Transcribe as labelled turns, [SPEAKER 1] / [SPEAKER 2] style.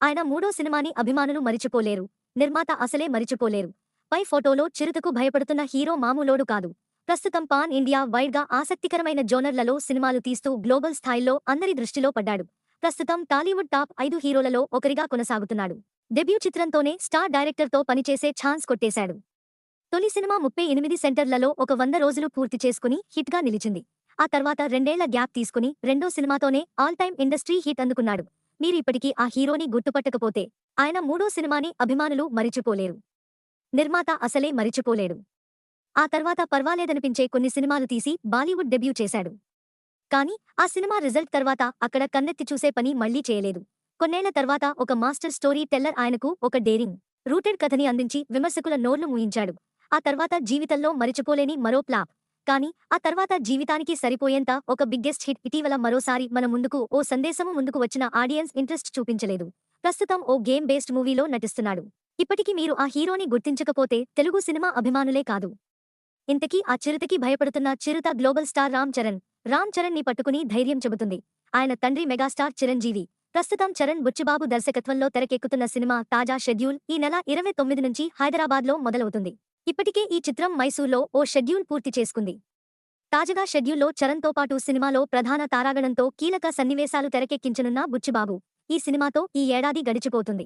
[SPEAKER 1] ఆయన మూడో సినిమాని అభిమానులు మరిచిపోలేరు. నిర్మాత అసలే మరిచిపోలేరు. పై ఫోటోలో చిరుతకు భయపడుతున్న హీరో మామూలోడు కాదు. ప్రస్తుతం పాన్ ఇండియా వైడ్గా ఆసక్తికరమైన జోనర్లలో సినిమాలు తీస్తూ గ్లోబల్ స్థాయిలో అందరి దృష్టిలో పడ్డాడు. ప్రస్తుతం టాలీవుడ్ టాప్ 5 హీరోలలో ఒకరిగా కొనసాగుతున్నాడు. డెబ్యూ చిత్రంతోనే స్టార్ డైరెక్టర్తో పనిచేసే ఛాన్స్ కొట్టేశాడు. తొలి సినిమా 38 సెంటర్లలో ఒక 100 రోజులు పూర్తి చేసుకుని హిట్గా నిలిచింది. ఆ తర్వాత రెండేళ్ల గ్యాప్ తీసుకుని రెండో సినిమాతోనే ఆల్ టైమ్ ఇండస్ట్రీ హిట్ అందుకున్నాడు. మీరు ఇప్పటికీ ఆ హీరోని గుర్తుపట్టకపోతే ఆయన మూడో సినిమాని అభిమానులు మరిచిపోలేరు. నిర్మాత అసలే మరిచిపోలేడు. ఆ తర్వాత పర్వాలేదనిపించే కొన్ని సినిమాలు తీసి బాలీవుడ్ డెబ్యూ చేశాడు. కానీ ఆ సినిమా రిజల్ట్ తర్వాత అక్కడ కన్నెత్తి చూసే పని మళ్లీ చేయలేదు. కొన్నేళ్ల తర్వాత ఒక మాస్టర్ స్టోరీ టెల్లర్ ఆయనకు ఒక డేరింగ్ రూటెడ్ కథని అందించి విమర్శకుల నోర్లు మూయించాడు. ఆ తర్వాత జీవితంలో మరిచిపోలేని మరో ఫ్లాప్. కానీ ఆ తర్వాత జీవితానికి సరిపోయేంత ఒక బిగ్గెస్ట్ హిట్ ఇటీవల మరోసారి మన ముందుకు ఓ సందేశము ముందుకు వచ్చిన ఆడియన్స్ ఇంట్రెస్ట్ చూపించలేదు. ప్రస్తుతం ఓ గేమ్ బేస్డ్ మూవీలో నటిస్తున్నాడు. ఇప్పటికీ మీరు ఆ హీరోని గుర్తించకపోతే తెలుగు సినిమా అభిమానులే కాదు. ఇంతకీ ఆ చిరుతకి భయపడుతున్న చిరుత గ్లోబల్ స్టార్ రామ్ చరణ్. రామ్ చరణ్ ని పట్టుకుని ధైర్యం చెబుతుంది ఆయన తండ్రి మెగాస్టార్ చిరంజీవి. ప్రస్తుతం చరణ్ బుచ్చిబాబు దర్శకత్వంలో తెరకెక్కుతున్న సినిమా తాజా షెడ్యూల్ ఈ నెల 29 నుంచి హైదరాబాద్లో మొదలవుతుంది. ఇప్పటికే ఈ చిత్రం మైసూర్లో ఓ షెడ్యూల్ పూర్తి చేసుకుంది. తాజాగా షెడ్యూల్లో చరణ్తో పాటు సినిమాలో ప్రధాన తారాగణంతో కీలక సన్నివేశాలు తెరకెక్కించనున్న బుచ్చిబాబు. ఈ సినిమాతో ఈ ఏడాది గడిచిపోతుంది.